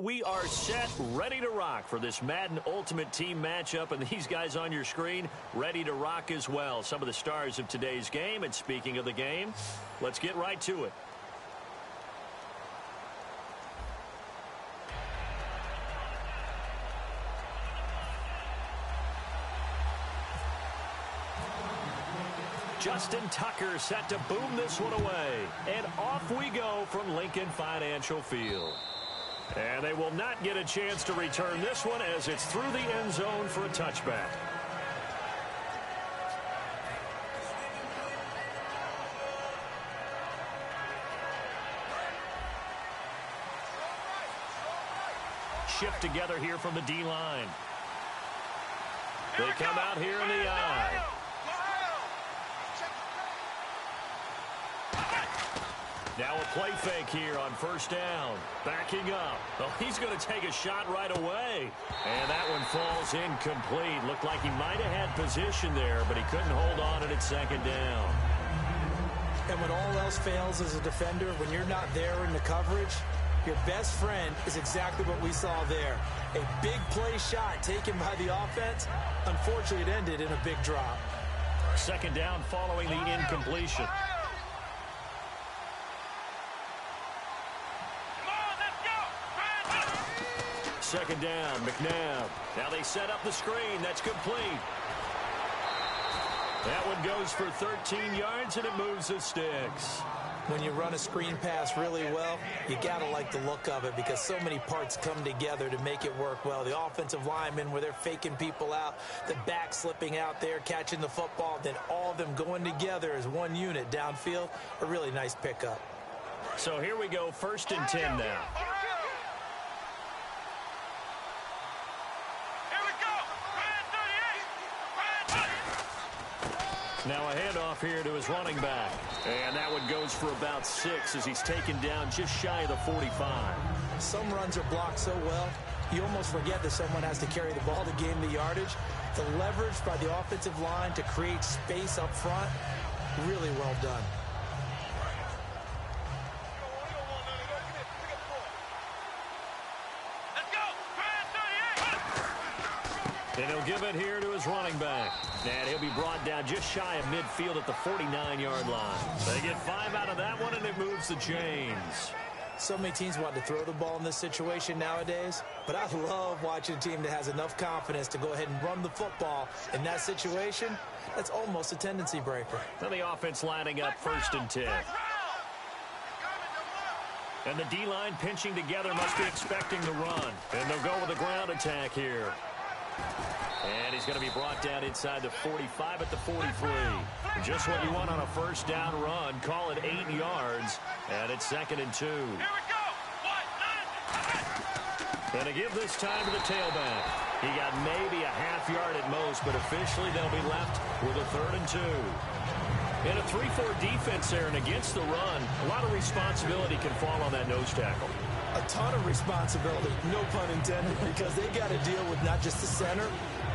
We are set, ready to rock for this Madden Ultimate Team matchup, and these guys on your screen ready to rock as well. Some of the stars of today's game, and speaking of the game, let's get right to it. Justin Tucker set to boom this one away. And off we go from Lincoln Financial Field. And they will not get a chance to return this one as it's through the end zone for a touchback. Shift together here from the D-line. They come out here in the eye. Now a play fake here on first down. Backing up. Oh, he's going to take a shot right away. And that one falls incomplete. Looked like he might have had position there, but he couldn't hold on at second down. And when all else fails as a defender, when you're not there in the coverage, your best friend is exactly what we saw there. A big play shot taken by the offense. Unfortunately, it ended in a big drop. Second down following the incompletion. Second down, McNabb. Now they set up the screen. That's complete. That one goes for 13 yards, and it moves the sticks. When you run a screen pass really well, you got to like the look of it because so many parts come together to make it work well. The offensive linemen, where they're faking people out, the back slipping out there, catching the football, then all of them going together as one unit downfield, a really nice pickup. So here we go, 1st and 10 now. Now a handoff here to his running back. And that one goes for about 6 as he's taken down just shy of the 45. Some runs are blocked so well, you almost forget that someone has to carry the ball to gain the yardage. The leverage by the offensive line to create space up front, really well done. And he'll give it here to his running back. And he'll be brought down just shy of midfield at the 49-yard line. They get 5 out of that one, and it moves the chains. So many teams want to throw the ball in this situation nowadays, but I love watching a team that has enough confidence to go ahead and run the football. In that situation, that's almost a tendency breaker. Now the offense lining up 1st and 10. And the D-line pinching together, must be expecting the run. And they'll go with a ground attack here. And he's going to be brought down inside the 45 at the 43. Just what you want on a first down run. Call it 8 yards. And it's 2nd and 2. And to give this time to the tailback. He got maybe a half yard at most, but officially they'll be left with a 3rd and 2. In a 3-4 defense there and against the run, a lot of responsibility can fall on that nose tackle. A ton of responsibility, no pun intended, because they got to deal with not just the center,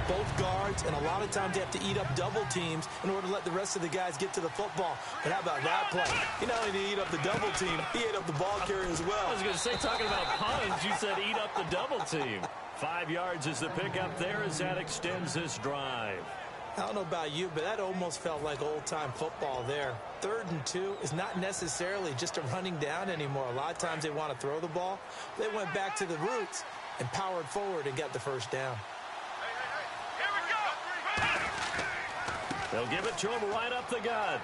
both guards, and a lot of times they have to eat up double teams in order to let the rest of the guys get to the football. But how about that play? He not only did he eat up the double team, he ate up the ball carrier as well. I was going to say, talking about puns, you said eat up the double team. 5 yards is the pickup there as that extends this drive. I don't know about you, but that almost felt like old-time football there. 3rd and 2 is not necessarily just a running down anymore. A lot of times they want to throw the ball. They went back to the roots and powered forward and got the first down. They'll give it to him right up the gut.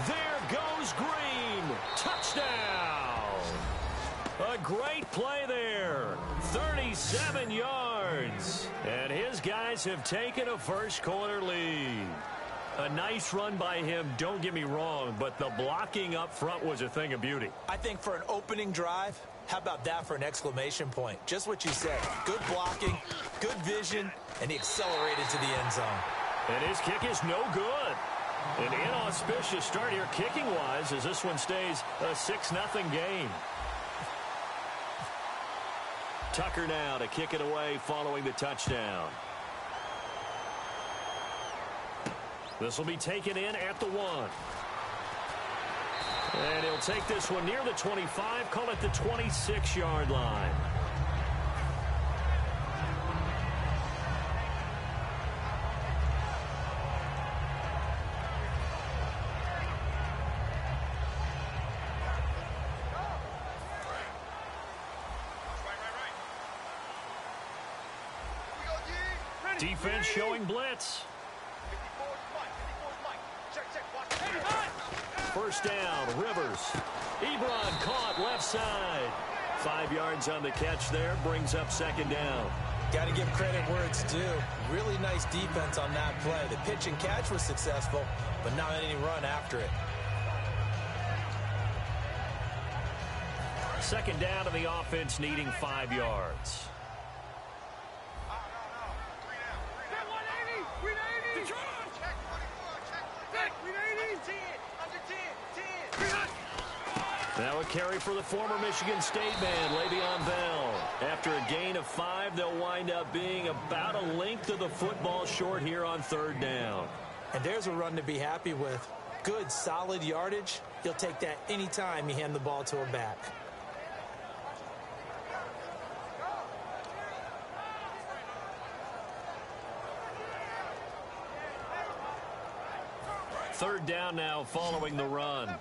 There goes Green. Touchdown. A great play there. 37 yards. And his guys have taken a first-quarter lead. A nice run by him, don't get me wrong, but the blocking up front was a thing of beauty. I think for an opening drive, how about that for an exclamation point? Just what you said. Good blocking, good vision, and he accelerated to the end zone. And his kick is no good. An inauspicious start here kicking-wise as this one stays a 6-0 game. Tucker now to kick it away following the touchdown. This will be taken in at the 1. And he'll take this one near the 25, call it the 26-yard line. Defense showing blitz. First down, Rivers. Ebron caught left side. 5 yards on the catch there, brings up second down. Got to give credit where it's due. Really nice defense on that play. The pitch and catch was successful, but not any run after it. Second down to the offense, needing 5 yards. Now a carry for the former Michigan State man, Le'Veon Bell. After a gain of 5, they'll wind up being about a length of the football short here on third down. And there's a run to be happy with. Good, solid yardage. He'll take that anytime you hand the ball to a back. Third down now following the run.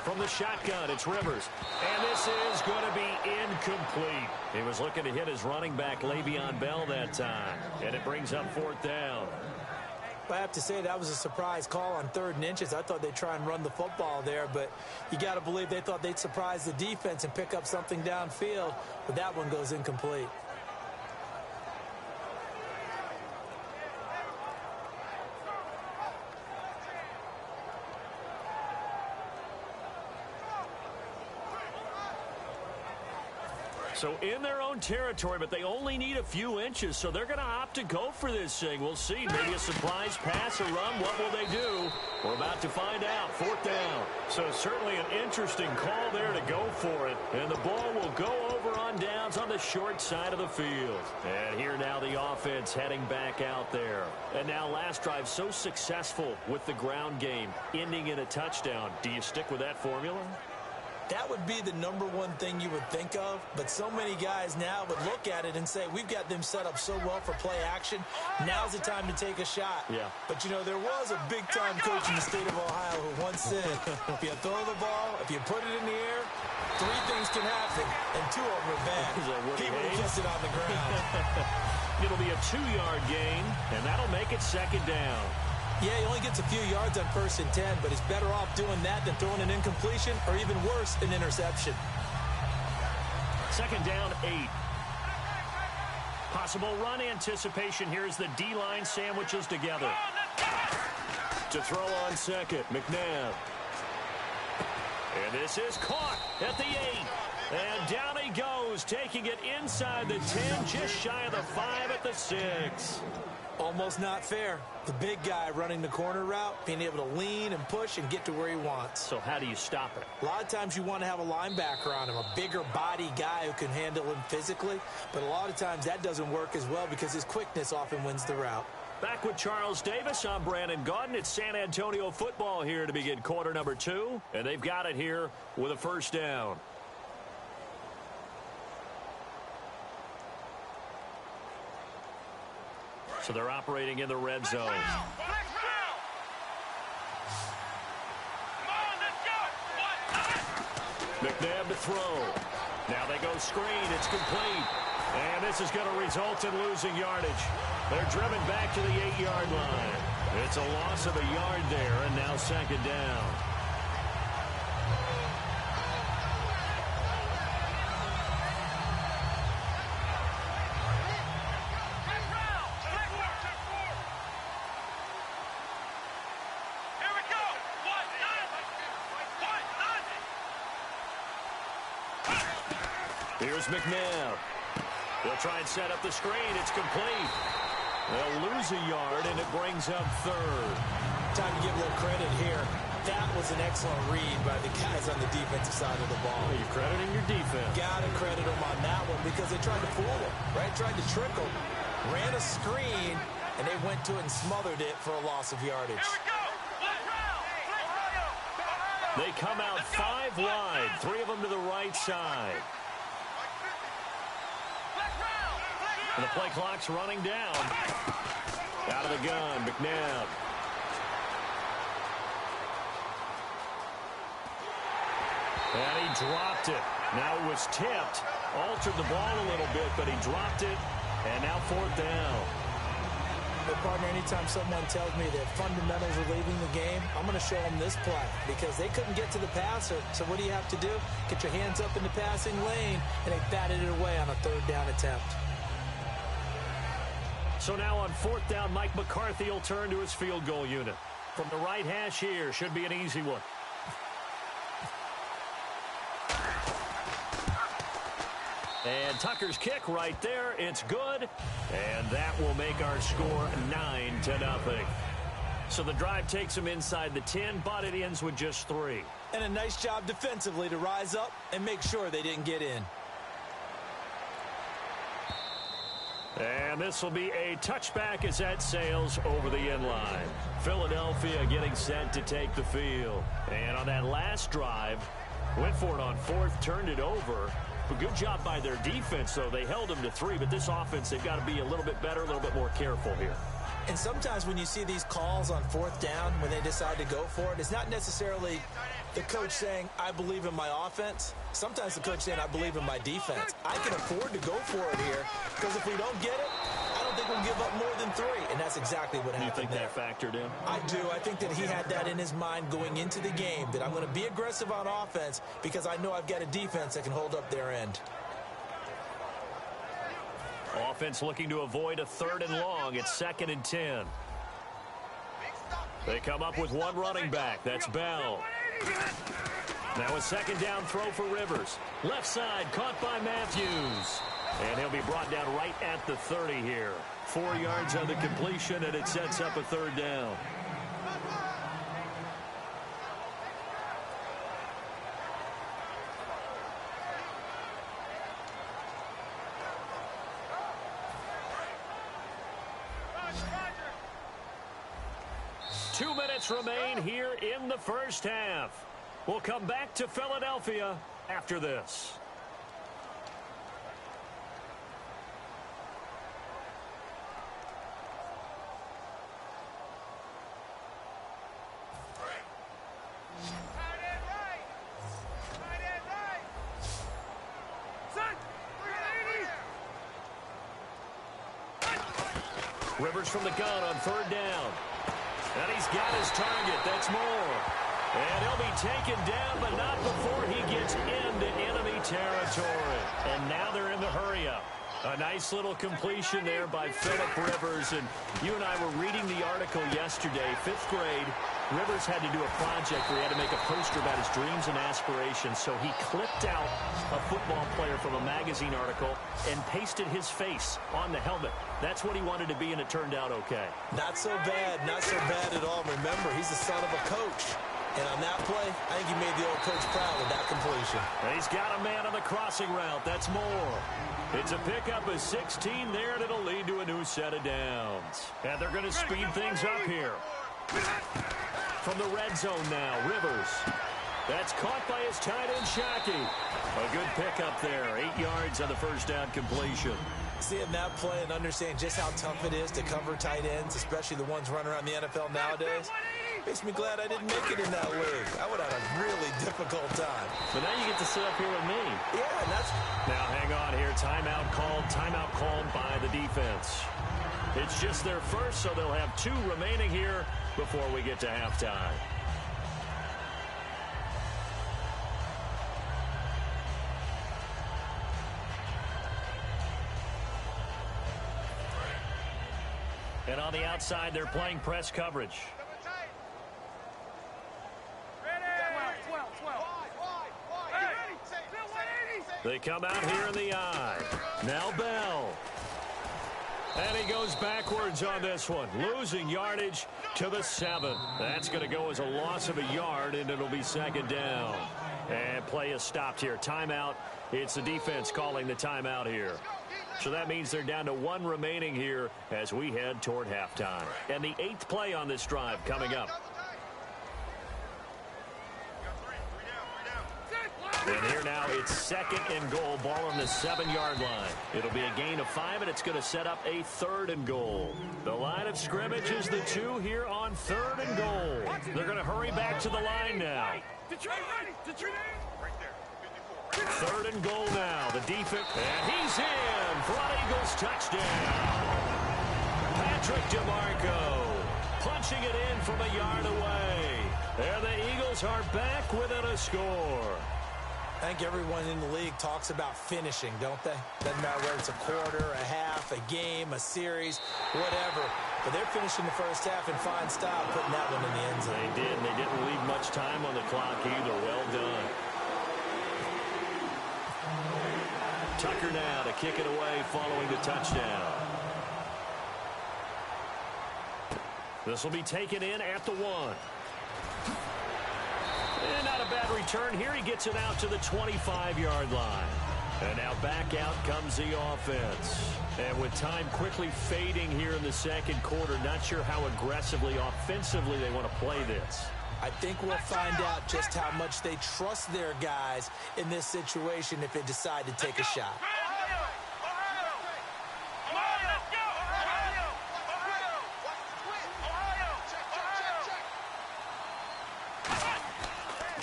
From the shotgun, it's Rivers. And this is going to be incomplete. He was looking to hit his running back, Le'Veon Bell, that time. And it brings up fourth down. I have to say that was a surprise call on 3rd and inches. I thought they'd try and run the football there, but you got to believe they thought they'd surprise the defense and pick up something downfield. But that one goes incomplete. So in their own territory, but they only need a few inches, so they're going to opt to go for this thing. We'll see. Maybe a surprise pass or run. What will they do? We're about to find out. Fourth down. So certainly an interesting call there to go for it. And the ball will go over on downs on the short side of the field. And here now the offense heading back out there. And now last drive so successful with the ground game, ending in a touchdown. Do you stick with that formula? That would be the number one thing you would think of, but so many guys now would look at it and say, we've got them set up so well for play action. Now's the time to take a shot. Yeah. But, you know, there was a big-time coach in the state of Ohio who once said, if you throw the ball, if you put it in the air, 3 things can happen, and 2 of them are bad. He would have kissed it on the ground. It'll be a 2-yard gain, and that'll make it second down. Yeah, he only gets a few yards on 1st and 10, but he's better off doing that than throwing an incompletion or even worse, an interception. Second down, 8. Possible run anticipation here as the D-line sandwiches together. To throw on second, McNabb. And this is caught at the 8. And down he goes, taking it inside the 10, just shy of the 5 at the 6. Almost not fair. The big guy running the corner route, being able to lean and push and get to where he wants. So how do you stop it? A lot of times you want to have a linebacker on him, a bigger body guy who can handle him physically. But a lot of times that doesn't work as well because his quickness often wins the route. Back with Charles Davis, I'm Brandon Gaudin. It's San Antonio football here to begin quarter number 2. And they've got it here with a first down. So they're operating in the red zone. McNabb to throw. Now they go screen. It's complete. And this is going to result in losing yardage. They're driven back to the 8-yard line. It's a loss of a yard there, and now second down. Here's McNabb. They'll try and set up the screen. It's complete. They'll lose a yard, and it brings up third. Time to give a little credit here. That was an excellent read by the guys on the defensive side of the ball. Oh, you're crediting your defense. Got to credit them on that one because they tried to fool him, right? Tried to trick him. Ran a screen, and they went to it and smothered it for a loss of yardage. They come out 5 wide, 3 of them to the right side. And the play clock's running down. Out of the gun, McNabb. And he dropped it. Now it was tipped. Altered the ball a little bit, but he dropped it. And now 4th down. But partner, anytime someone tells me that fundamentals are leaving the game, I'm going to show them this play because they couldn't get to the passer. So what do you have to do? Get your hands up in the passing lane, and they batted it away on a 3rd down attempt. So now on 4th down, Mike McCarthy will turn to his field goal unit. From the right hash here, should be an easy one. And Tucker's kick right there. It's good. And that will make our score 9-0. So the drive takes them inside the 10, but it ends with just 3. And a nice job defensively to rise up and make sure they didn't get in. And this will be a touchback as that sails over the end line. Philadelphia getting set to take the field. And on that last drive, went for it on 4th, turned it over. But good job by their defense, though. They held them to 3, but this offense, they've got to be a little bit better, a little bit more careful here. And sometimes when you see these calls on 4th down, when they decide to go for it, it's not necessarily the coach saying, I believe in my offense. Sometimes the coach saying, I believe in my defense. I can afford to go for it here because if we don't get it, I don't think we'll give up more than 3. And that's exactly what happened there. You think that factored in? I do. I think that he had that in his mind going into the game, that I'm going to be aggressive on offense because I know I've got a defense that can hold up their end. Offense looking to avoid a 3rd and long. It's 2nd and 10. They come up with one running back. That's Bell. Now a 2nd down throw for Rivers. Left side caught by Matthews. And he'll be brought down right at the 30 here. 4 yards on the completion, and it sets up a 3rd down. Two minutes remain here in the first half. We'll come back to Philadelphia after this. Rivers from the gun on 3rd down. And he's got his target. That's Moore. And he'll be taken down, but not before he gets into enemy territory. And now they're in the hurry-up. A nice little completion there by Phillip Rivers. And you and I were reading the article yesterday, 5th grade. Rivers had to do a project where he had to make a poster about his dreams and aspirations. So he clipped out a football player from a magazine article and pasted his face on the helmet. That's what he wanted to be, and it turned out okay. Not so bad. Not so bad at all. Remember, he's the son of a coach. And on that play, I think he made the old coach proud with that completion. And he's got a man on the crossing route. That's Moore. It's a pickup of 16 there, and it'll lead to a new set of downs. And they're going to speed things up here. From the red zone now, Rivers. That's caught by his tight end, Shockey. A good pickup there. 8 yards on the first down completion. Seeing that play and understanding just how tough it is to cover tight ends, especially the ones running around the NFL nowadays, makes me glad I didn't make it in that league. I would have a really difficult time. But now you get to sit up here with me. Yeah, and that's... Now hang on here. Timeout called by the defense. It's just their first, so they'll have 2 remaining here before we get to halftime. And on the outside, they're playing press coverage. They come out here in the eye. Now Bell. And he goes backwards on this one, losing yardage to the 7. That's going to go as a loss of a yard, and it'll be 2nd down. And play is stopped here. Timeout. It's the defense calling the timeout here. So that means they're down to 1 remaining here as we head toward halftime. And the 8th play on this drive coming up. And here now it's 2nd and goal, ball on the 7-yard line. It'll be a gain of 5, and it's going to set up a 3rd and goal. The line of scrimmage is the 2 here on 3rd and goal. They're going to hurry back to the line now. 3rd and goal now. The defense, and he's in for an Eagles touchdown. Patrick DeMarco punching it in from a yard away. And the Eagles are back within a score. I think everyone in the league talks about finishing, don't they? Doesn't matter whether it's a quarter, a half, a game, a series, whatever. But they're finishing the first half in fine style, putting that one in the end zone. They did, and they didn't leave much time on the clock either. Well done. Tucker now to kick it away following the touchdown. This will be taken in at the 1. And not a bad return here. He gets it out to the 25-yard line. And now back out comes the offense. And with time quickly fading here in the second quarter, not sure how aggressively, offensively they want to play this. I think we'll find out just how much they trust their guys in this situation if they decide to take a shot.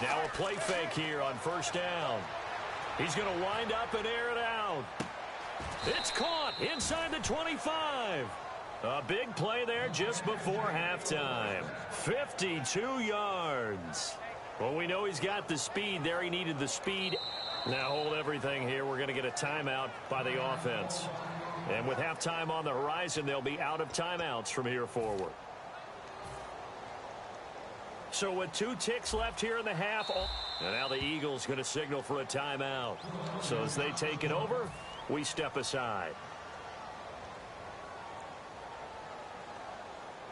Now a play fake here on 1st down. He's going to wind up and air it out. It's caught inside the 25. A big play there just before halftime. 52 yards. Well, we know he's got the speed there. He needed the speed. Now hold everything here. We're going to get a timeout by the offense. And with halftime on the horizon, they'll be out of timeouts from here forward. So with 2 ticks left here in the half, and now the Eagles going to signal for a timeout. So as they take it over, we step aside.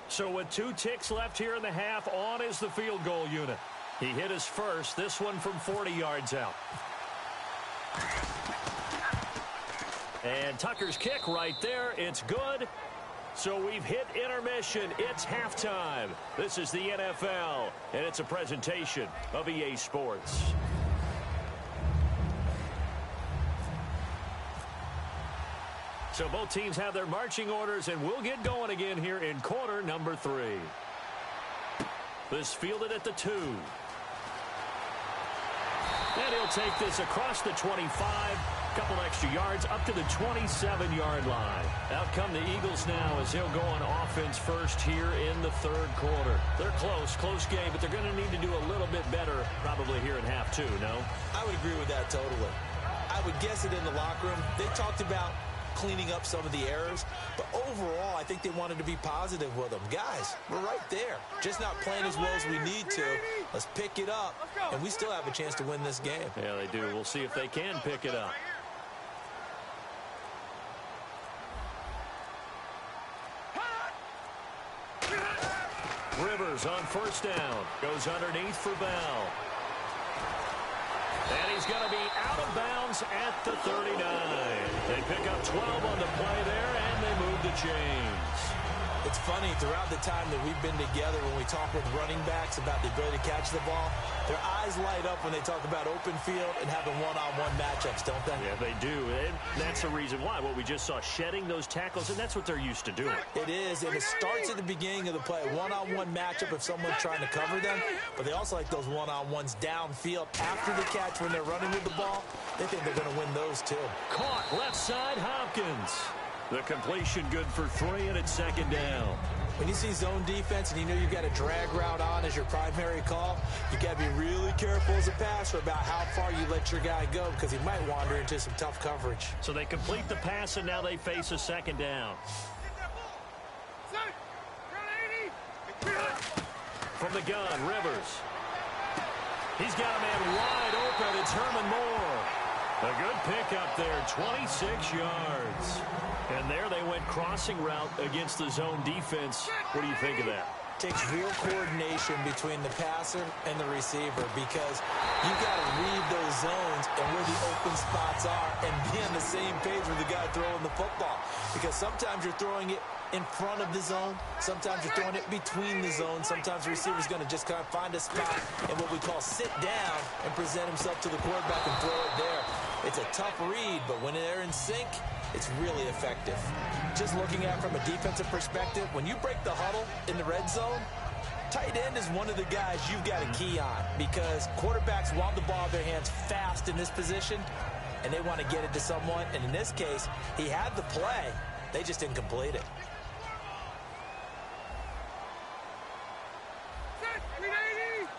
So with 2 ticks left here in the half, on is the field goal unit. He hit his first, this one from 40 yards out. And Tucker's kick right there, it's good. So we've hit intermission. It's halftime. This is the NFL, and it's a presentation of EA Sports. So both teams have their marching orders, and we'll get going again here in quarter number 3. This fielded at the 2. And he'll take this across the 25. Couple extra yards up to the 27-yard line. Out come the Eagles now as they'll go on offense first here in the 3rd quarter. They're close game, but they're going to need to do a little bit better probably here in half 2, no? I would agree with that totally. I would guess it in the locker room. They talked about cleaning up some of the errors, but overall I think they wanted to be positive with them. Guys, we're right there. Just not playing as well as we need to. Let's pick it up, and we still have a chance to win this game. Yeah, they do. We'll see if they can pick it up. Rivers on 1st down. Goes underneath for Bell. And he's going to be out of bounds at the 39. They pick up 12 on the play there, and they move the chains. It's funny, throughout the time that we've been together, when we talk with running backs about the ability to catch the ball, their eyes light up when they talk about open field and having one-on-one matchups, don't they? Yeah, they do. And that's the reason why. What we just saw, shedding those tackles, and that's what they're used to doing. It is, and it starts at the beginning of the play. One-on-one matchup if someone's trying to cover them, but they also like those one-on-ones downfield after the catch when they're running with the ball. They think they're going to win those, too. Caught left side, Hopkins. The completion good for 3, and it's 2nd down. When you see zone defense and you know you've got a drag route on as your primary call, you got to be really careful as a passer about how far you let your guy go because he might wander into some tough coverage. So they complete the pass, and now they face a 2nd down. From the gun, Rivers. He's got a man wide open. It's Herman Moore. A good pickup there, 26 yards. And there they went crossing route against the zone defense. What do you think of that? takes real coordination between the passer and the receiver because you've got to read those zones and where the open spots are and be on the same page with the guy throwing the football. Because sometimes you're throwing it in front of the zone. Sometimes you're throwing it between the zones. Sometimes the receiver's going to just kind of find a spot and what we call sit down and present himself to the quarterback and throw it there. It's a tough read, but when they're in sync, it's really effective. Just looking at it from a defensive perspective, when you break the huddle in the red zone, tight end is one of the guys you've got a key on because quarterbacks want the ball in their hands fast in this position, and they want to get it to someone. And in this case, he had the play. They just didn't complete it.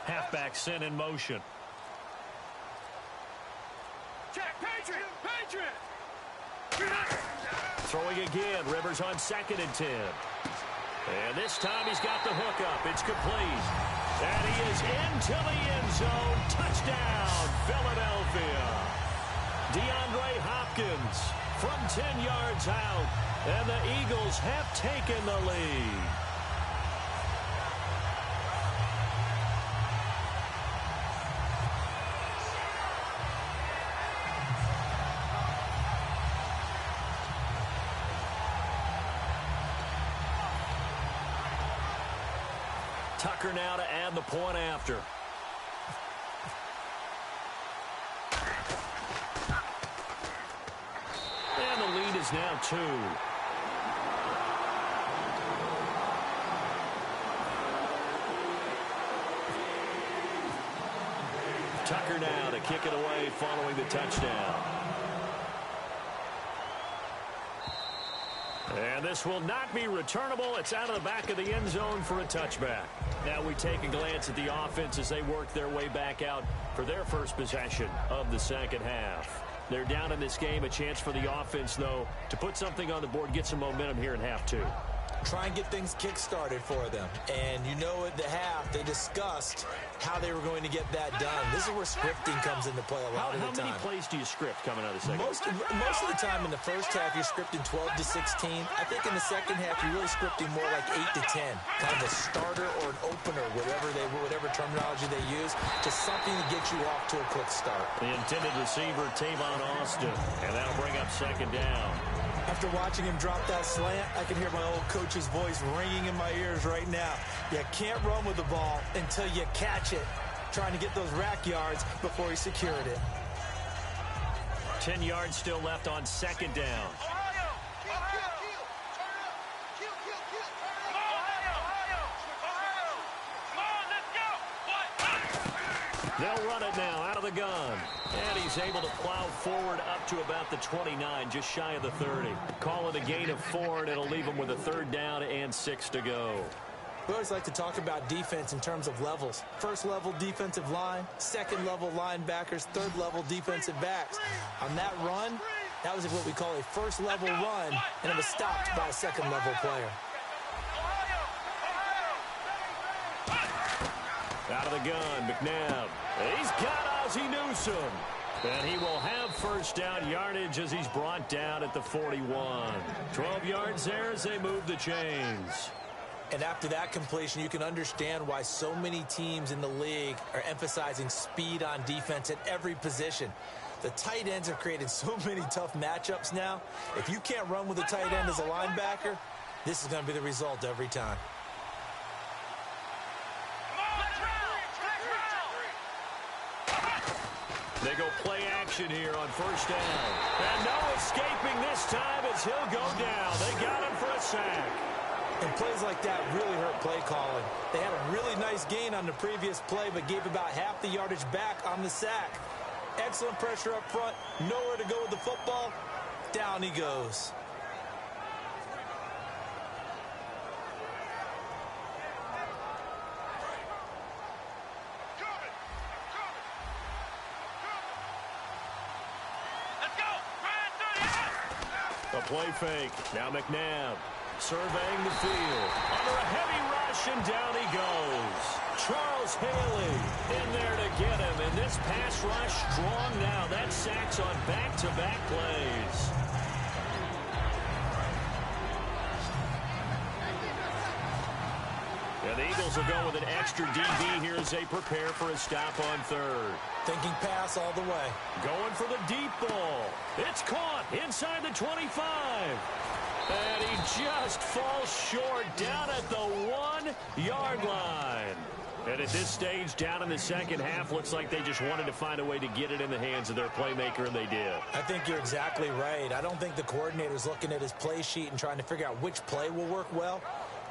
Halfback sent in motion. Check, Patriot! Patriot! Throwing again. Rivers on 2nd and 10. And this time he's got the hook up. It's complete. And he is into the end zone. Touchdown, Philadelphia. DeAndre Hopkins from 10 yards out. And the Eagles have taken the lead. Tucker now to add the point after. And the lead is now 2. Tucker now to kick it away following the touchdown. And this will not be returnable. It's out of the back of the end zone for a touchback. Now we take a glance at the offense as they work their way back out for their first possession of the second half. They're down in this game. A chance for the offense, though, to put something on the board, get some momentum here in half 2. Try and get things kick-started for them. And you know at the half, they discussed how they were going to get that done. This is where scripting comes into play a lot of the time. How many plays do you script coming out of the second half? Most of the time in the first half, you're scripting 12 to 16. I think in the second half, you're really scripting more like 8 to 10. Kind of a starter or an opener, whatever terminology they use, just something to get you off to a quick start. The intended receiver, Tavon Austin, and that'll bring up 2nd down. After watching him drop that slant, I can hear my old coach's voice ringing in my ears right now. You can't run with the ball until you catch it, trying to get those rack yards before he secured it. 10 yards still left on 2nd down. They'll run it now out of the gun. And he's able to plow forward up to about the 29, just shy of the 30. Call it a gain of 4, and it'll leave him with a 3rd down and 6 to go. We always like to talk about defense in terms of levels. 1st level defensive line, 2nd level linebackers, 3rd level defensive backs. On that run, that was what we call a 1st level run, and it was stopped by a 2nd level player. Out of the gun, McNabb. He's got Ozzie Newsome. And he will have 1st down yardage as he's brought down at the 41. 12 yards there as they move the chains. And after that completion, you can understand why so many teams in the league are emphasizing speed on defense at every position. The tight ends have created so many tough matchups now. If you can't run with a tight end as a linebacker, this is going to be the result every time. They go play action here on 1st down. And no escaping this time as he'll go down. They got him for a sack. And plays like that really hurt play calling. They had a really nice gain on the previous play, but gave about half the yardage back on the sack. Excellent pressure up front. Nowhere to go with the football. Down he goes. A play fake. Now McNabb surveying the field. Under a heavy rush, and down he goes. Charles Haley in there to get him. And this pass rush strong now. That sacks on back-to-back plays. And the Eagles will go with an extra DB here as they prepare for a stop on third. Thinking pass all the way. Going for the deep ball. It's caught inside the 25. And he just falls short down at the 1-yard line. And at this stage, down in the second half, looks like they just wanted to find a way to get it in the hands of their playmaker, and they did. I think you're exactly right. I don't think the coordinator's looking at his play sheet and trying to figure out which play will work well.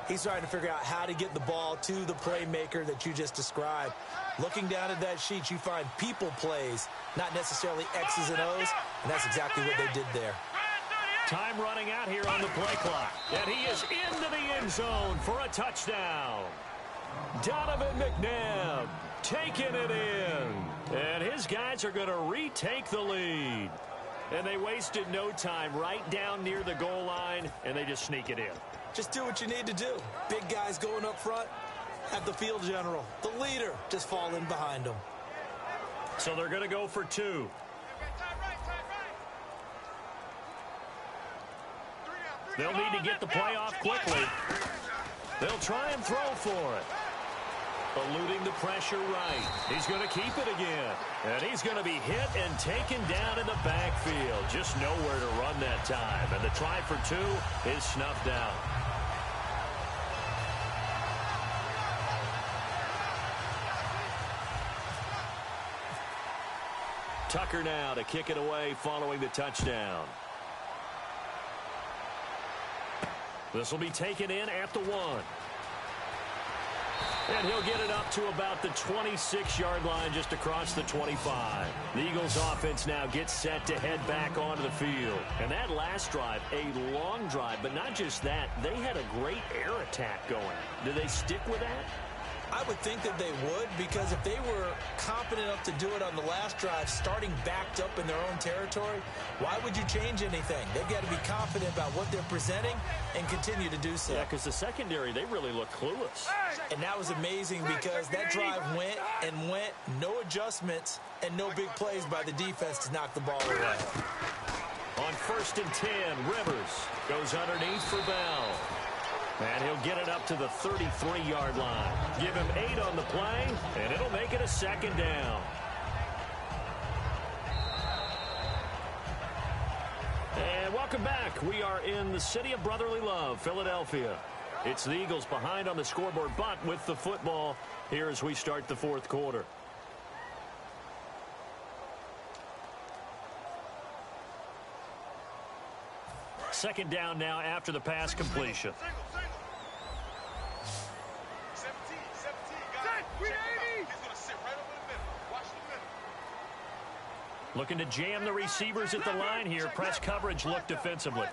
He's trying to figure out how to get the ball to the playmaker that you just described. Looking down at that sheet, you find people plays, not necessarily X's and O's, and that's exactly what they did there. Time running out here on the play clock. And he is into the end zone for a touchdown. Donovan McNabb taking it in. And his guys are going to retake the lead. And they wasted no time right down near the goal line, and they just sneak it in. Just do what you need to do. Big guys going up front, have the field general, the leader, just fall in behind them. So they're going to go for two. They'll need to get the play off quickly. They'll try and throw for it. Eluding the pressure right. He's going to keep it again. And he's going to be hit and taken down in the backfield. Just nowhere to run that time. And the try for two is snuffed out. Tucker now to kick it away following the touchdown. This will be taken in at the 1. And he'll get it up to about the 26-yard line just across the 25. The Eagles offense now gets set to head back onto the field. And that last drive, a long drive, but not just that, they had a great air attack going. Do they stick with that? I would think that they would, because if they were competent enough to do it on the last drive, starting backed up in their own territory, why would you change anything? They've got to be confident about what they're presenting and continue to do so. Yeah, because the secondary, they really look clueless. And that was amazing because that drive went, no adjustments, and no big plays by the defense to knock the ball away. On 1st and 10, Rivers goes underneath for Bell. And he'll get it up to the 33-yard line. Give him 8 on the play, and it'll make it a second down. And welcome back. We are in the city of brotherly love, Philadelphia. It's the Eagles behind on the scoreboard, but with the football here as we start the fourth quarter. Second down now after the pass completion. Looking to jam the receivers at the line here. Press coverage look defensively.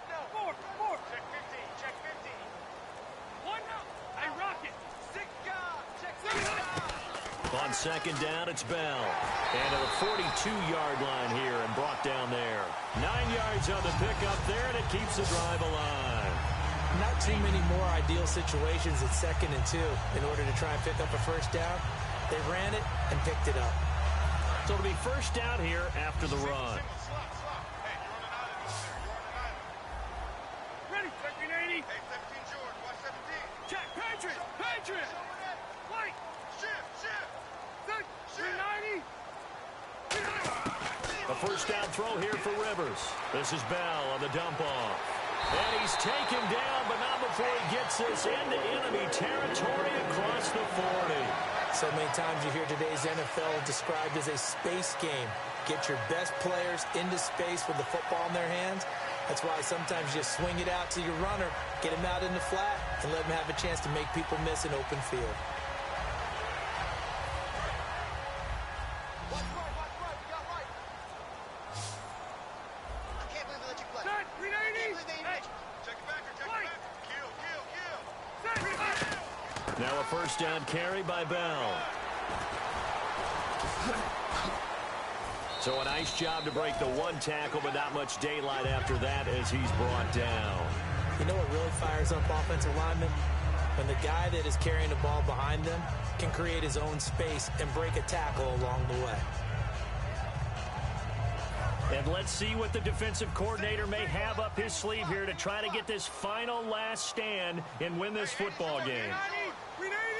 On second down, it's Bell. And to the 42-yard line here and brought down there. 9 yards on the pickup there, and it keeps the drive alive. Not too many more ideal situations at 2nd and 2 in order to try and pick up a first down. They ran it and picked it up. So it'll be first down here after the run. Ready, 1380. Hey, 17 George, watch 17. Check, Patriot, Patriot. White, shift. 390. A first down throw here for Rivers. This is Bell on the dump off. And he's taken down, but not before he gets this into enemy territory across the 40. So many times you hear today's NFL described as a space game. Get your best players into space with the football in their hands. That's why sometimes you swing it out to your runner, get him out in the flat, and let him have a chance to make people miss an open field. Now a first down carry by Bell. So a nice job to break the one tackle, but not much daylight after that as he's brought down. You know what really fires up offensive linemen? When the guy that is carrying the ball behind them can create his own space and break a tackle along the way. And let's see what the defensive coordinator may have up his sleeve here to try to get this final last stand and win this football game. 390.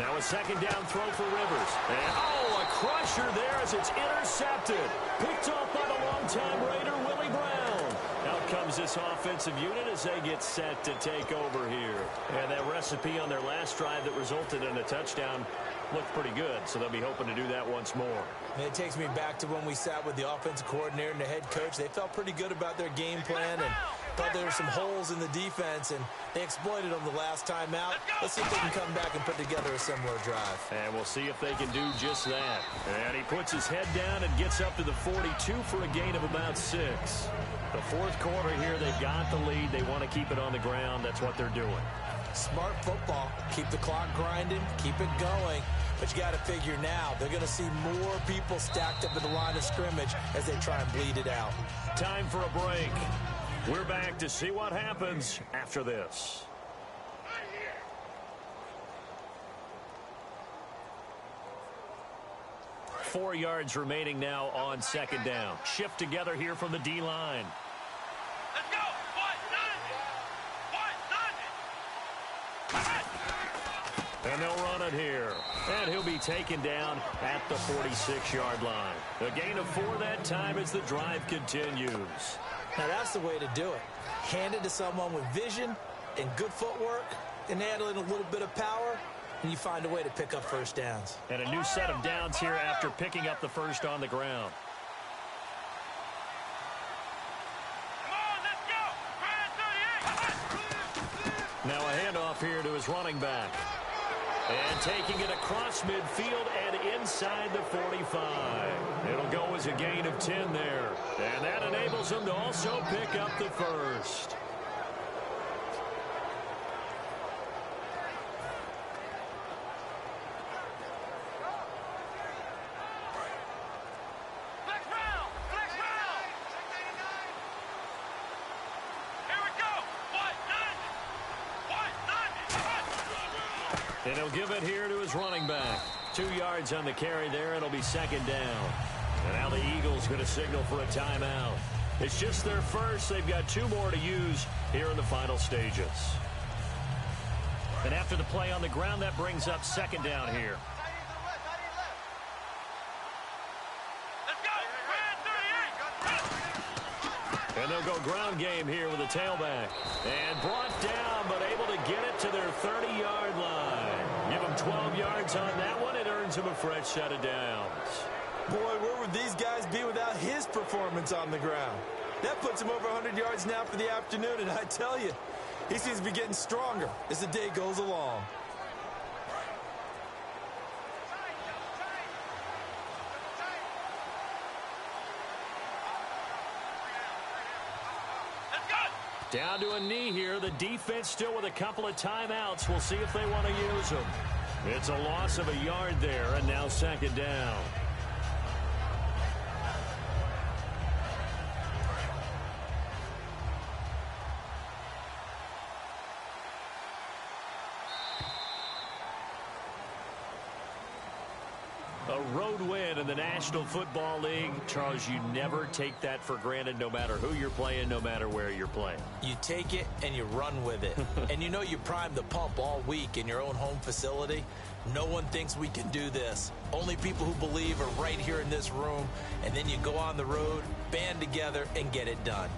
Now a second down throw for Rivers. And, a crusher there as it's intercepted. Picked off by the longtime Raider, Willie Brown. Out comes this offensive unit as they get set to take over here. And that recipe on their last drive that resulted in a touchdown looked pretty good, so they'll be hoping to do that once more. And it takes me back to when we sat with the offensive coordinator and the head coach. They felt pretty good about their game plan and thought there were some holes in the defense, and they exploited them the last time out. Let's see if they can come back and put together a similar drive. And we'll see if they can do just that. And he puts his head down and gets up to the 42 for a gain of about 6. The fourth quarter here, they've got the lead. They want to keep it on the ground. That's what they're doing. Smart football. Keep the clock grinding. Keep it going. But you got to figure now they're going to see more people stacked up at the line of scrimmage as they try and bleed it out. Time for a break. We're back to see what happens after this. 4 yards remaining now on second down. Shift together here from the D-line. Let's go. And they'll run it here. And he'll be taken down at the 46-yard line. A gain of 4 that time as the drive continues. Now that's the way to do it. Hand it to someone with vision and good footwork and add in a little bit of power, and you find a way to pick up first downs. And a new set of downs here after picking up the first on the ground. Come on, let's go. Now a handoff here to his running back. And taking it across midfield and inside the 45. It'll go as a gain of 10 there. And that enables him to also pick up the first. And he'll give it here to his running back. 2 yards on the carry there. It'll be second down. And now the Eagles going to signal for a timeout. It's just their first. They've got 2 more to use here in the final stages. And after the play on the ground, that brings up second down here. And they'll go ground game here with a tailback. And brought down, but able to get it to their 30-yard line. Give them 12 yards on that one. It earns them a fresh set of downs. Boy, where would these guys be without his performance on the ground? That puts him over 100 yards now for the afternoon, and I tell you, he seems to be getting stronger as the day goes along. Down to a knee here. The defense still with a couple of timeouts. We'll see if they want to use them. It's a loss of a yard there, and now second down. A road win in the National Football League. Charles, you never take that for granted no matter who you're playing, no matter where you're playing. You take it and you run with it. And you know you primed the pump all week in your own home facility. No one thinks we can do this. Only people who believe are right here in this room. And then you go on the road, band together, and get it done.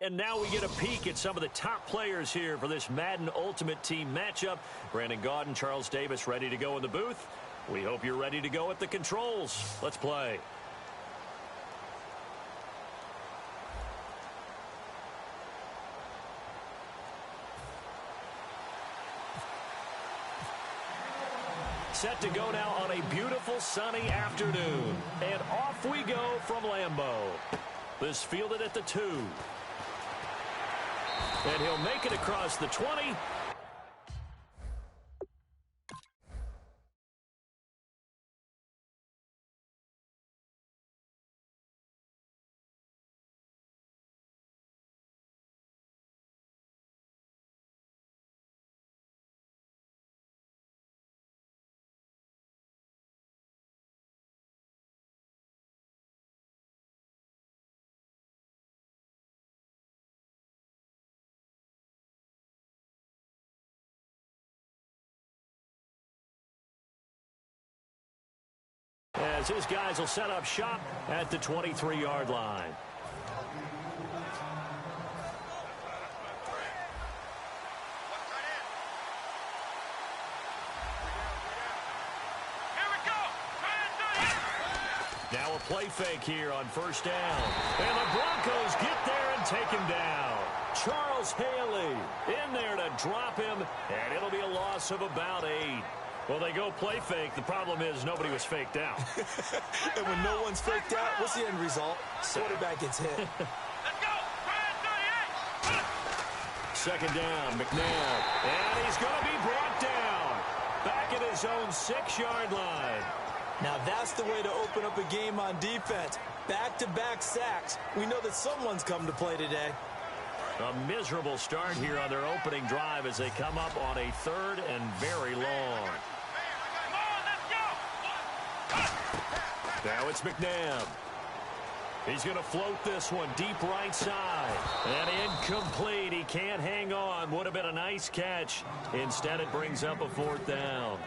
And now we get a peek at some of the top players here for this Madden Ultimate Team matchup. Brandon Gaudin, Charles Davis ready to go in the booth. We hope you're ready to go at the controls. Let's play. Set to go now on a beautiful sunny afternoon. And off we go from Lambeau. This fielded at the 2. And he'll make it across the 20. As his guys will set up shop at the 23-yard line. Now a play fake here on first down. And the Broncos get there and take him down. Charles Haley in there to drop him, and it'll be a loss of about 8. Well, they go play fake. The problem is nobody was faked out. And when no one's faked out, what's the end result? Quarterback gets hit. Let's go. 38. Second down, McNabb. And he's going to be brought down. Back at his own 6-yard line. Now that's the way to open up a game on defense. Back-to-back sacks. We know that someone's come to play today. A miserable start here on their opening drive as they come up on a 3rd and very long. Now it's McNabb. He's going to float this one deep right side. And incomplete. He can't hang on. Would have been a nice catch. Instead, it brings up a 4th down.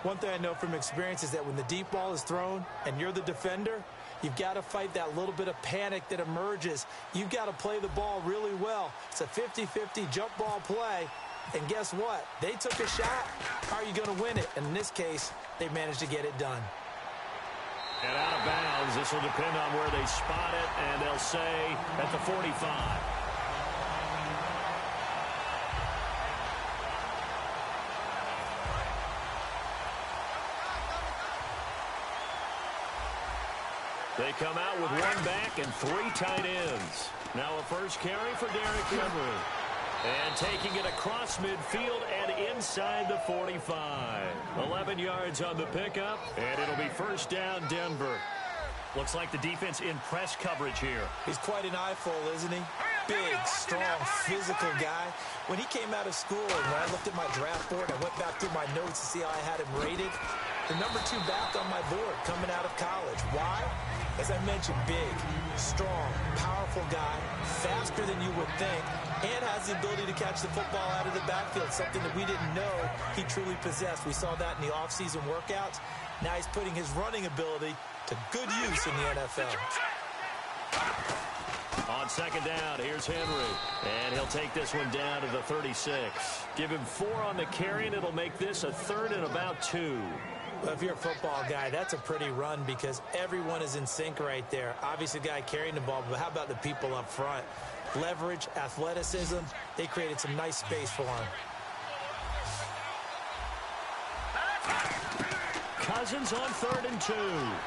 One thing I know from experience is that when the deep ball is thrown and you're the defender, you've got to fight that little bit of panic that emerges. You've got to play the ball really well. It's a 50-50 jump ball play. And guess what? They took a shot. How are you going to win it? And in this case, they managed to get it done. And out of bounds. This will depend on where they spot it. And they'll say at the 45. They come out with 1 back and 3 tight ends. Now a first carry for Derrick Henry. And taking it across midfield and inside the 45. 11 yards on the pickup, and it'll be first down Denver. Looks like the defense in press coverage here. He's quite an eyeful, isn't he? Big, strong, physical guy. When he came out of school and when I looked at my draft board, I went back through my notes to see how I had him rated. The number 2 back on my board coming out of college. Why? As I mentioned, big, strong, powerful guy, faster than you would think, and has the ability to catch the football out of the backfield, something that we didn't know he truly possessed. We saw that in the offseason workouts. Now he's putting his running ability to good use in the NFL. On second down, here's Henry. And he'll take this one down to the 36. Give him 4 on the carry, and it'll make this a 3rd and about 2. Well, if you're a football guy, that's a pretty run because everyone is in sync right there. Obviously, the guy carrying the ball, but how about the people up front? Leverage, athleticism, they created some nice space for him. Cousins on 3rd and 2.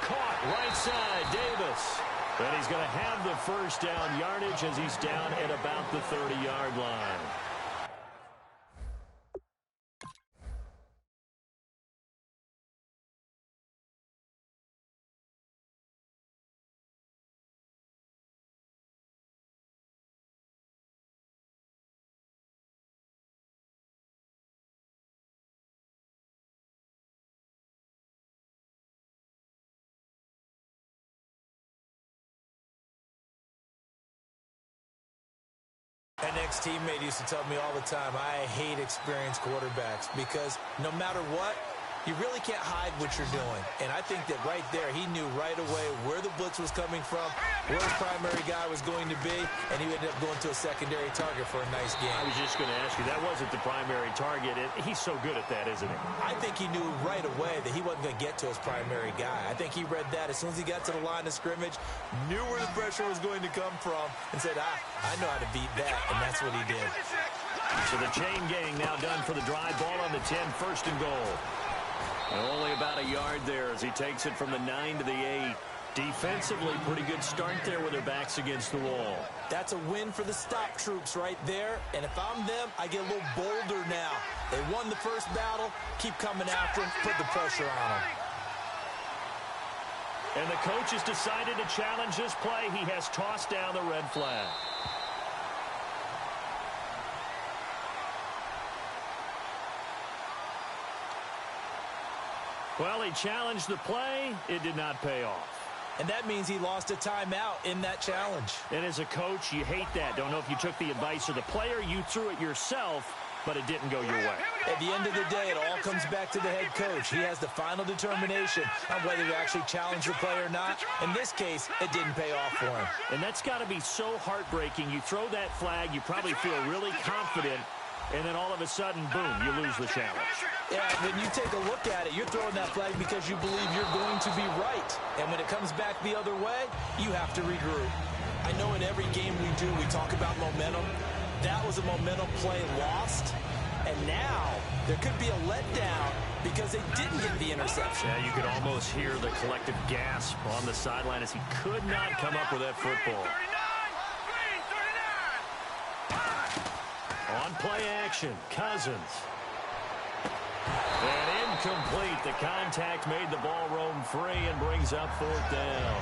Caught right side, Davis. And he's going to have the first down yardage as he's down at about the 30-yard line. An ex-teammate used to tell me all the time, I hate experienced quarterbacks because no matter what, You really can't hide what you're doing. And I think that right there, he knew right away where the blitz was coming from, where his primary guy was going to be, and he ended up going to a secondary target for a nice game. I was just going to ask you, that wasn't the primary target. He's so good at that, isn't he? I think he knew right away that he wasn't going to get to his primary guy. I think he read that as soon as he got to the line of scrimmage, knew where the pressure was going to come from, and said, I know how to beat that, and that's what he did. So the chain gang now done for the drive. Ball on the 10, first and goal. And only about a yard there as he takes it from the 9 to the 8. Defensively, pretty good start there with their backs against the wall. That's a win for the stop troops right there. And if I'm them, I get a little bolder now. They won the first battle. Keep coming after them. Put the pressure on them. And the coach has decided to challenge this play. He has tossed down the red flag. Well, he challenged the play. It did not pay off. And that means he lost a timeout in that challenge. And as a coach, you hate that. Don't know if you took the advice of the player. You threw it yourself, but it didn't go your way. At the end of the day, it all comes back to the head coach. He has the final determination on whether to actually challenge the play or not. In this case, it didn't pay off for him. And that's got to be so heartbreaking. You throw that flag, you probably feel really confident, and then all of a sudden, boom, you lose the challenge. Yeah, when you take a look at it, you're throwing that flag because you believe you're going to be right. And when it comes back the other way, you have to regroup. I know in every game we do, we talk about momentum. That was a momentum play lost. And now there could be a letdown because they didn't get the interception. Yeah, you could almost hear the collective gasp on the sideline as he could not come up with that football. On play action, Cousins. And incomplete. The contact made the ball roam free and brings up fourth down.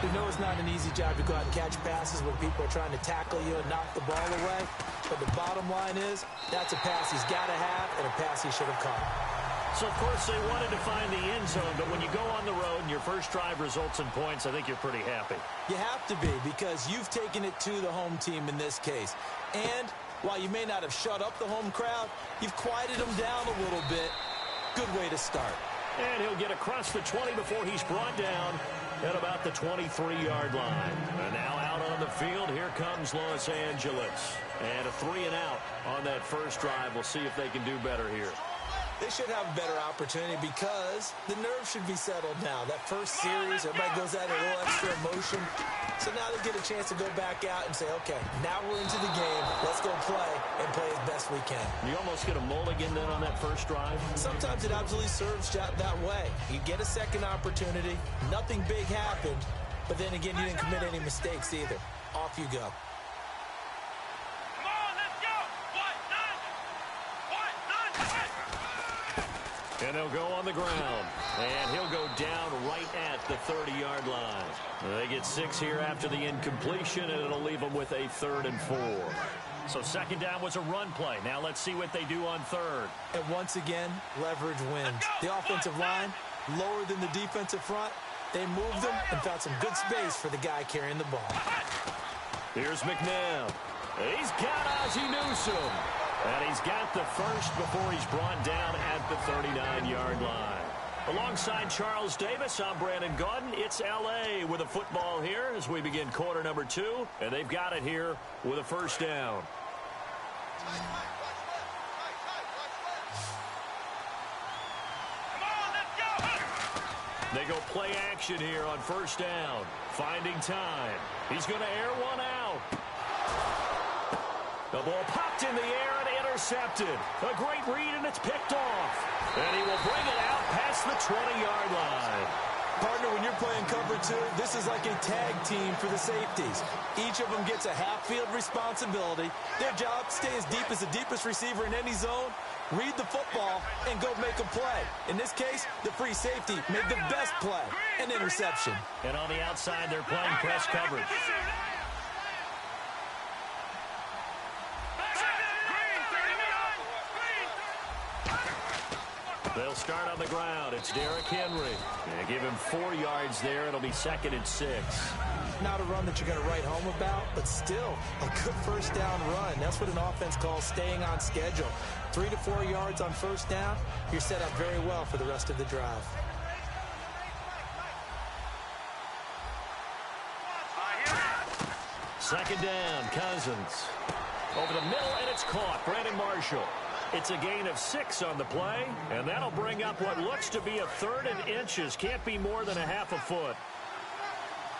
We know it's not an easy job to go out and catch passes when people are trying to tackle you and knock the ball away. But the bottom line is, that's a pass he's got to have and a pass he should have caught. So, of course, they wanted to find the end zone, but when you go on the road and your first drive results in points, I think you're pretty happy. You have to be because you've taken it to the home team in this case. And while you may not have shut up the home crowd, you've quieted them down a little bit. Good way to start. And he'll get across the 20 before he's brought down at about the 23-yard line. And now out on the field, here comes Los Angeles. And a 3-and-out on that first drive. We'll see if they can do better here. They should have a better opportunity because the nerves should be settled now. That first series, everybody goes at it a little extra emotion. So now they get a chance to go back out and say, okay, now we're into the game. Let's go play and play as best we can. You almost get a mulligan then on that first drive? Sometimes it absolutely serves that way. You get a second opportunity. Nothing big happened. But then again, you didn't commit any mistakes either. Off you go. And they'll go on the ground. And he'll go down right at the 30-yard line. They get 6 here after the incompletion, and it'll leave them with a 3rd and 4. So second down was a run play. Now let's see what they do on third. And once again, leverage wins. The offensive line, lower than the defensive front. They moved them and found some good space for the guy carrying the ball. Here's McNabb. He's got Ozzie Newsome. And he's got the first before he's brought down at the 39-yard line. Alongside Charles Davis, I'm Brandon Gaudin. It's L.A. with a football here as we begin quarter number 2. And they've got it here with a first down. They go play action here on first down. Finding time. He's going to air one out. The ball popped in the air and intercepted. A great read, and it's picked off. And he will bring it out past the 20-yard line. Partner, when you're playing cover 2, this is like a tag team for the safeties. Each of them gets a half-field responsibility. Their job, stay as deep as the deepest receiver in any zone, read the football, and go make a play. In this case, the free safety made the best play, an interception. And on the outside, they're playing press coverage. They'll start on the ground. It's Derrick Henry. They give him 4 yards there. It'll be 2nd and 6. not a run that you're going to write home about, but still a good first down run. That's what an offense calls staying on schedule. 3 to 4 yards on first down, you're set up very well for the rest of the drive. Second down, Cousins. Over the middle, and it's caught. Brandon Marshall. It's a gain of 6 on the play, and that'll bring up what looks to be a 3rd and inches. Can't be more than a half a foot.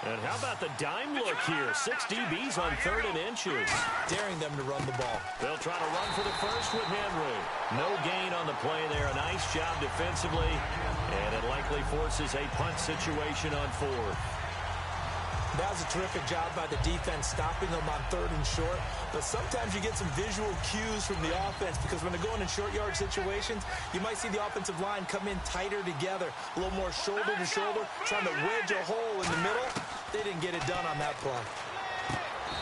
And how about the dime look here? 6 DBs on 3rd and inches. Daring them to run the ball. They'll try to run for the first with Henry. No gain on the play there. A nice job defensively, and it likely forces a punt situation on 4th. That was a terrific job by the defense stopping them on 3rd and short. But sometimes you get some visual cues from the offense because when they're going in short yard situations, you might see the offensive line come in tighter together, a little more shoulder to shoulder, trying to wedge a hole in the middle. They didn't get it done on that play.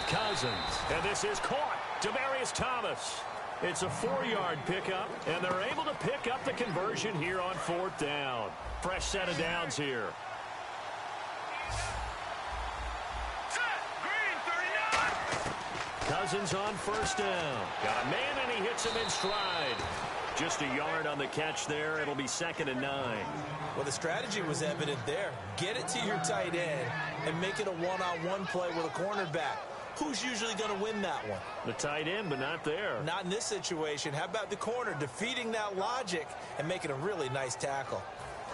Cousins, and this is caught. Demaryius Thomas. It's a 4-yard pickup, and they're able to pick up the conversion here on 4th down. Fresh set of downs here. Cousins on first down. Got a man, and he hits him in stride. Just a yard on the catch there. It'll be 2nd and 9. Well, the strategy was evident there. Get it to your tight end and make it a one-on-one play with a cornerback. Who's usually going to win that one? The tight end, but not there. Not in this situation. How about the corner defeating that logic and making a really nice tackle?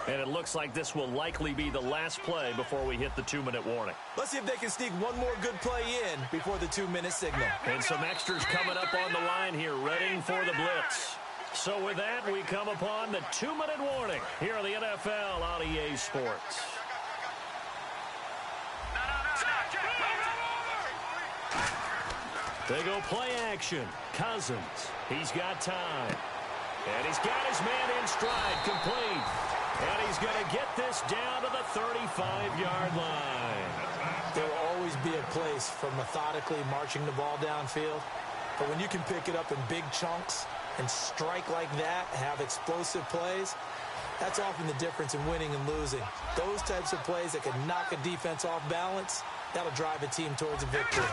And it looks like this will likely be the last play before we hit the 2-minute warning. Let's see if they can sneak one more good play in before the 2-minute signal. And some extras coming up on the line here, readying for the blitz. So with that, we come upon the 2-minute warning here on the NFL on EA Sports. They go play action. Cousins, he's got time. And he's got his man in stride, complete. And he's going to get this down to the 35-yard line. There will always be a place for methodically marching the ball downfield. But when you can pick it up in big chunks and strike like that, have explosive plays, that's often the difference in winning and losing. Those types of plays that can knock a defense off balance, that'll drive a team towards a victory.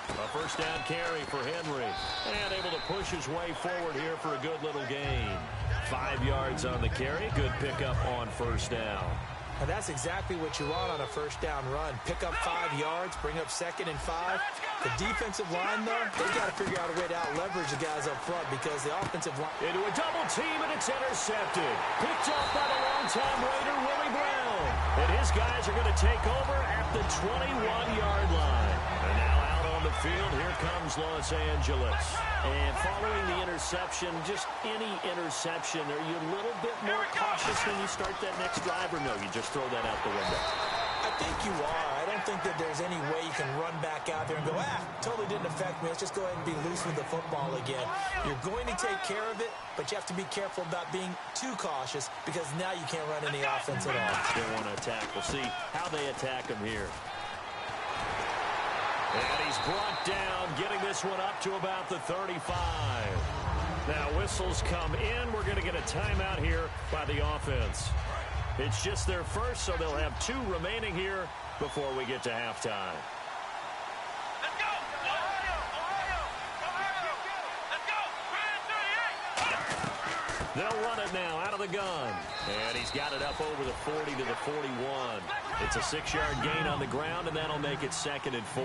A first down carry for Henry. And able to push his way forward here for a good little gain. 5 yards on the carry. Good pickup on first down. And that's exactly what you want on a first down run. Pick up 5 yards, bring up 2nd and 5. The defensive line, though, they've got to figure out a way to out-leverage the guys up front because the offensive line... Into a double team, and it's intercepted. Picked off by the longtime Raider, Willie Brown. And his guys are going to take over at the 21-yard line. And now out on the field, here comes Los Angeles. And following the interception, just any interception, are you a little bit more cautious when you start that next drive, or no, you just throw that out the window? I think you are. I don't think that there's any way you can run back out there and go, totally didn't affect me. Let's just go ahead and be loose with the football again. You're going to take care of it, but you have to be careful about being too cautious because now you can't run any offense at all. They want to attack. We'll see how they attack him here. And he's brought down, getting this one up to about the 35. Now whistles come in. We're going to get a timeout here by the offense. It's just their first, so they'll have 2 remaining here before we get to halftime. Let's go! Ohio! Let's go! They'll run it now out of the gun. And he's got it up over the 40 to the 41. It's a 6-yard gain on the ground, and that'll make it 2nd and 4.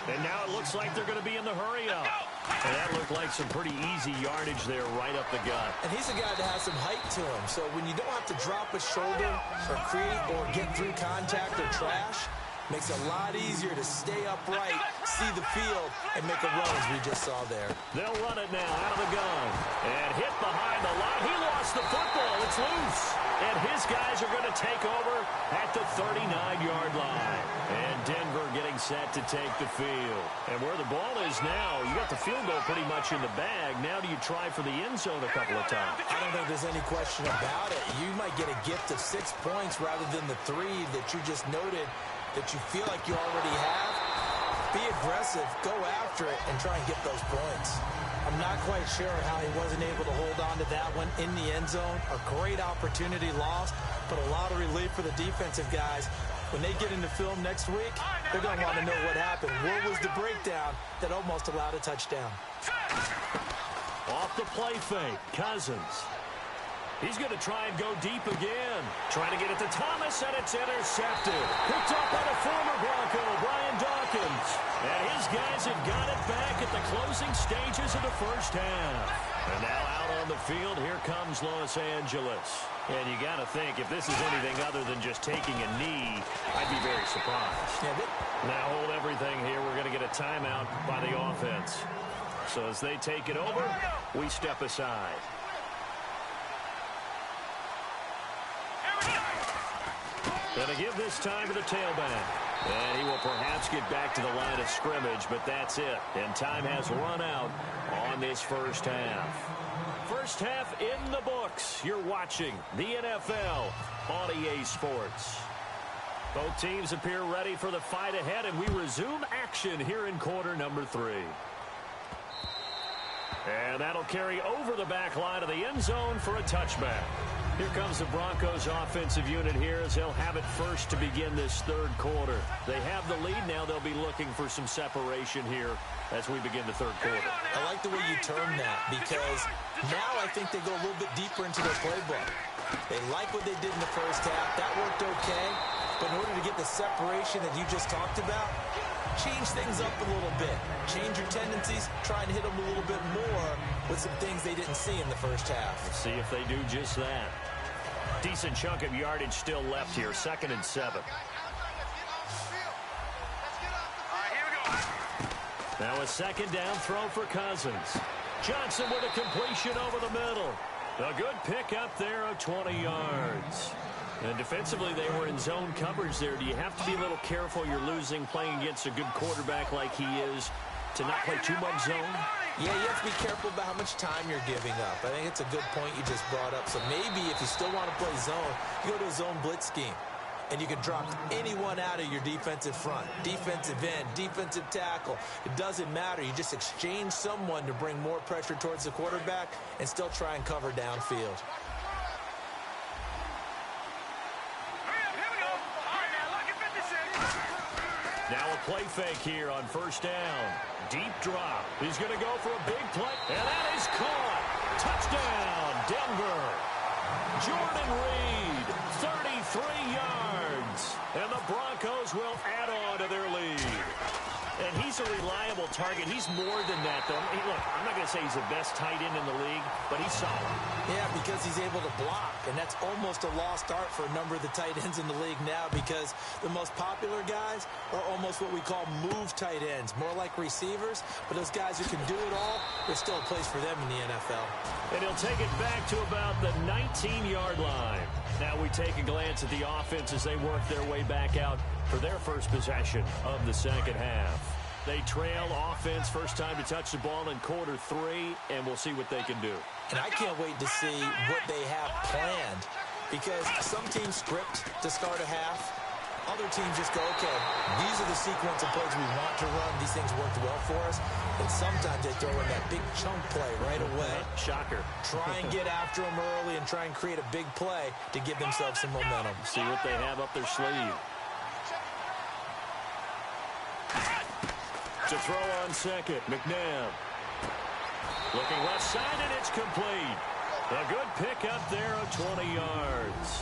And now it looks like they're going to be in the hurry up. And that looked like some pretty easy yardage there right up the gut. And he's a guy that has some height to him. So when you don't have to drop a shoulder or create or get through contact or trash, makes it a lot easier to stay upright, see the field, and make a run as we just saw there. They'll run it now out of the gun. And hit behind the line. He lost the football. It's loose. And his guys are going to take over at the 39-yard line. And Denver getting set to take the field. And where the ball is now, you got the field goal pretty much in the bag. Now do you try for the end zone a couple of times? I don't think there's any question about it. You might get a gift of 6 points rather than the 3 that you just noted that you feel like you already have. Be aggressive, go after it, and try and get those points. I'm not quite sure how he wasn't able to hold on to that one in the end zone. A great opportunity lost, but a lot of relief for the defensive guys. When they get into film next week, They're going to want to know what happened. What was the breakdown that almost allowed a touchdown? Off the play fake, Cousins. He's going to try and go deep again. Trying to get it to Thomas, and it's intercepted. Picked up by the former Bronco, Brian Dawkins. And his guys have got it back at the closing stages of the first half. And now out on the field, here comes Los Angeles. And you got to think, if this is anything other than just taking a knee, I'd be very surprised. Yeah, now hold everything here. We're going to get a timeout by the offense. So as they take it over, we step aside. Going to give this time to the tailback. And he will perhaps get back to the line of scrimmage, but that's it. And time has run out on this first half. First half in the books. You're watching the NFL on EA Sports. Both teams appear ready for the fight ahead, and we resume action here in quarter number 3. And that'll carry over the back line of the end zone for a touchback. Here comes the Broncos offensive unit here as they'll have it first to begin this third quarter. They have the lead now. They'll be looking for some separation here as we begin the third quarter. I like the way you term that because now I think they go a little bit deeper into their playbook. They like what they did in the first half. That worked okay. But in order to get the separation that you just talked about, change things up a little bit. Change your tendencies. Try and hit them a little bit more with some things they didn't see in the first half. Let's see if they do just that. Decent chunk of yardage still left here. 2nd and 7. Now a second down throw for Cousins. Johnson with a completion over the middle. A good pick up there of 20 yards. And defensively, they were in zone coverage there. Do you have to be a little careful? You're losing playing against a good quarterback like he is to not play too much zone? Yeah, you have to be careful about how much time you're giving up. I think it's a good point you just brought up. So maybe if you still want to play zone, you go to a zone blitz scheme. And you can drop anyone out of your defensive front. Defensive end, defensive tackle. It doesn't matter. You just exchange someone to bring more pressure towards the quarterback and still try and cover downfield. Now a play fake here on first down. Deep drop. He's going to go for a big play. And that is caught. Touchdown, Denver. Jordan Reed, 33 yards. And the Broncos will add on to their lead. And he's a reliable target. He's more than that, though. Hey, look, I'm not going to say he's the best tight end in the league, but he's solid. Yeah, because he's able to block, and that's almost a lost art for a number of the tight ends in the league now because the most popular guys are almost what we call move tight ends, more like receivers, but those guys who can do it all, there's still a place for them in the NFL. And he'll take it back to about the 19-yard line. Now we take a glance at the offense as they work their way back out for their first possession of the second half. They trail offense first time to touch the ball in quarter 3, and we'll see what they can do. And I can't wait to see what they have planned because some teams script to start a half. Other teams just go, okay, these are the sequence of plays we want to run. These things worked well for us. And sometimes they throw in that big chunk play right away. Shocker. Try and get after them early and try and create a big play to give themselves some momentum. See what they have up their sleeve. To throw on second, McNabb. Looking left side, and it's complete. A good pick up there of 20 yards.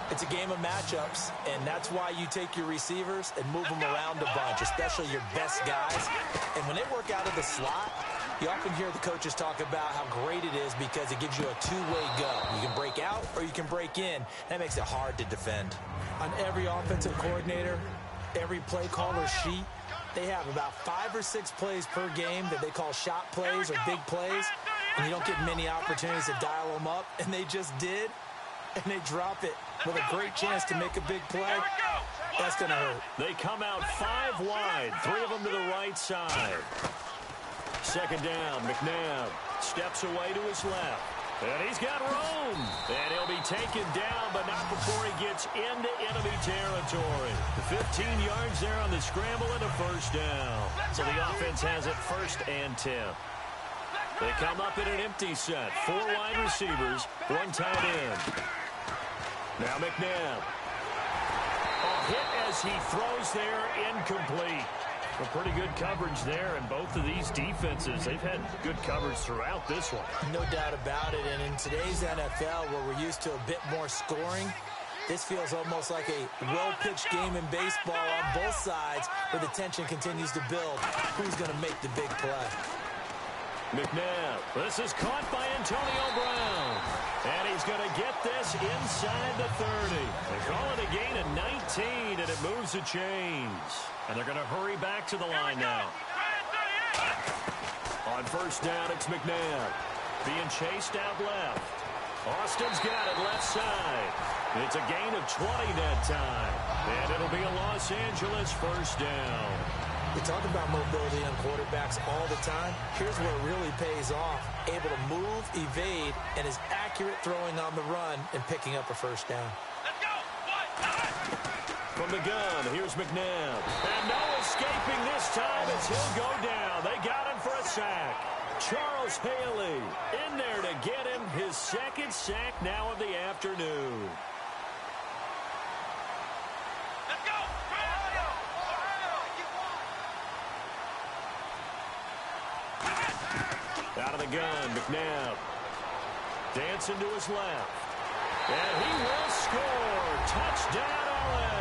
It's a game of matchups, and that's why you take your receivers and move them around a bunch, especially your best guys. And when they work out of the slot, you often hear the coaches talk about how great it is because it gives you a two-way go. You can break out or you can break in. That makes it hard to defend. On every offensive coordinator, every play caller sheet, they have about 5 or 6 plays per game that they call shot plays or big plays, and you don't get many opportunities to dial them up, and they just did, and they drop it with a great chance to make a big play. That's going to hurt. They come out 5 wide, 3 of them to the right side. Second down, McNabb steps away to his left. And he's got room. And he'll be taken down, but not before he gets into enemy territory. 15 yards there on the scramble and a first down. So the offense has it 1st and 10. They come up in an empty set. 4 wide receivers, 1 tight end. Now McNabb. A hit as he throws there, incomplete. A pretty good coverage there, and both of these defenses, they've had good coverage throughout this one. No doubt about it, and in today's NFL, where we're used to a bit more scoring, this feels almost like a well-pitched game in baseball on both sides, where the tension continues to build. Who's going to make the big play? McNabb, this is caught by Antonio Brown. And he's going to get this inside the 30. They call it a gain of 19, and it moves the chains. And they're going to hurry back to the line now. On first down, it's McNabb. Being chased out left. Austin's got it left side. It's a gain of 20 that time. And it'll be a Los Angeles first down. We talk about mobility on quarterbacks all the time. Here's where it really pays off. Able to move, evade, and is accurate throwing on the run and picking up a first down. Let's go. From the gun, here's McNabb. And no escaping this time as he'll go down. They got him for a sack. Charles Haley in there to get him his second sack now of the afternoon. Let's go. Out of the gun, McNabb. Dancing to his left. And he will score. Touchdown, L.A.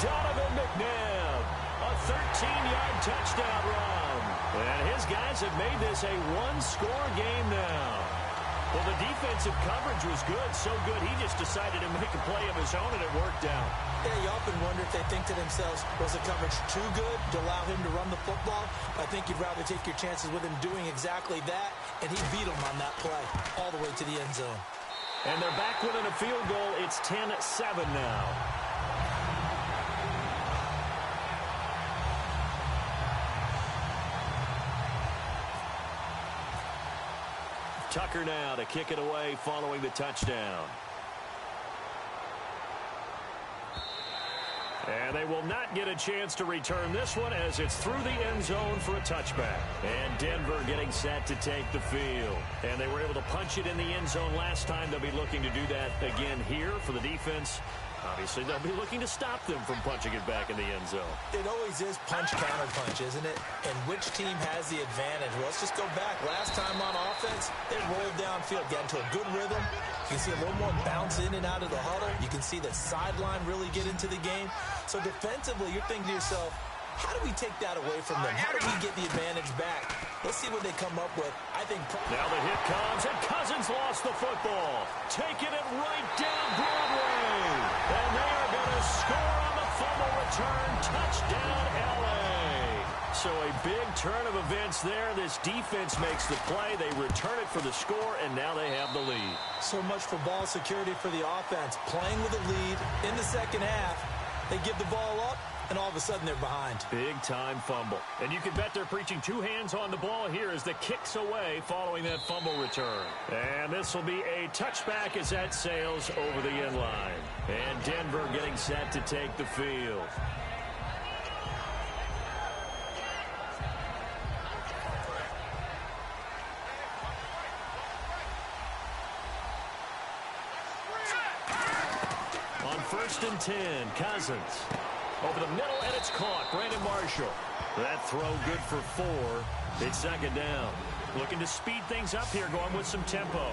Donovan McNabb. A 13-yard touchdown run. And his guys have made this a one-score game now. Well, the defensive coverage was good, so good he just decided to make a play of his own, and it worked out. Yeah, you often wonder if they think to themselves, was the coverage too good to allow him to run the football? I think you'd rather take your chances with him doing exactly that, and he beat him on that play all the way to the end zone. And they're back within a field goal. It's 10-7 now. Tucker now to kick it away following the touchdown. And they will not get a chance to return this one as it's through the end zone for a touchback. And Denver getting set to take the field. And they were able to punch it in the end zone last time. They'll be looking to do that again here for the defense. Obviously, they'll be looking to stop them from punching it back in the end zone. It always is punch-counter-punch, isn't it? And which team has the advantage? Well, let's just go back. Last time on offense, they rolled downfield, got into a good rhythm. You can see a little more bounce in and out of the huddle. You can see the sideline really get into the game. So defensively, you're thinking to yourself, how do we take that away from them? How do we get the advantage back? Let's see what they come up with. I think now the hit comes, and Cousins lost the football. Taking it right down Broadway. And they are going to score on the fumble return. Touchdown, L.A. So a big turn of events there. This defense makes the play. They return it for the score, and now they have the lead. So much for ball security for the offense. Playing with a lead in the second half. They give the ball up, and all of a sudden they're behind. Big-time fumble. And you can bet they're preaching two hands on the ball here as the kick's away following that fumble return. And this will be a touchback as that sails over the end line. And Denver getting set to take the field. On 1st and 10, Cousins. Over the middle, and it's caught. Brandon Marshall. That throw good for 4. It's second down. Looking to speed things up here, going with some tempo.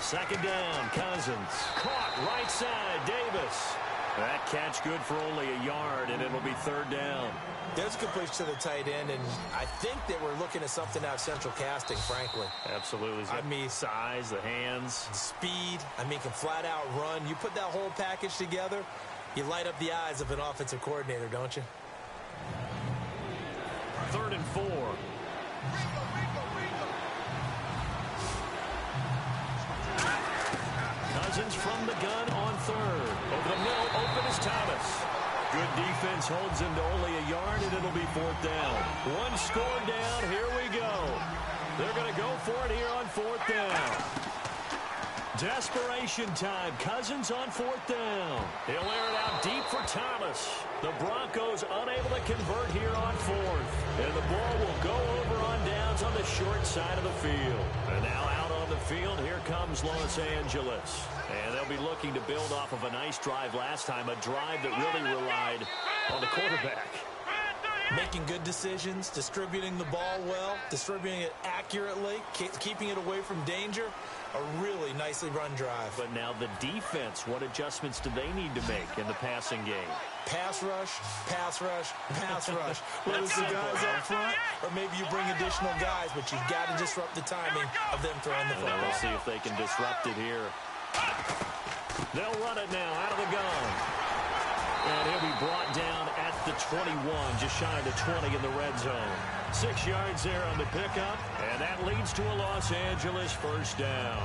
Second down, Cousins. Caught right side, Davis. That catch good for only a yard, and it'll be third down. There's a good push to the tight end, and I think that we're looking at something out of central casting, frankly. Absolutely. I mean, size, the hands. Speed. I mean, can flat out run. You put that whole package together, you light up the eyes of an offensive coordinator, don't you? 3rd and 4. Cousins from the gun on 3rd. Over the middle, open is Thomas. Good defense holds him to only a yard, and it'll be 4th down. One score down. Here we go. They're going to go for it here on 4th down. Desperation time. Cousins on 4th down. He'll air it out deep for Thomas. The Broncos unable to convert here on 4th. And the ball will go over on downs on the short side of the field. And now out on the field, here comes Los Angeles. And they'll be looking to build off of a nice drive last time, a drive that really relied on the quarterback. Making good decisions, distributing the ball well, distributing it accurately, keeping it away from danger. A really nicely run drive. But now the defense, what adjustments do they need to make in the passing game? Pass rush, pass rush, pass rush. Whether it's the guys up front or maybe you bring additional guys, but you've got to disrupt the timing of them throwing the football. We'll see if they can disrupt it here. They'll run it now out of the gun. And he'll be brought down at the 21, just shy of the 20 in the red zone. 6 yards there on the pickup, and that leads to a Los Angeles first down.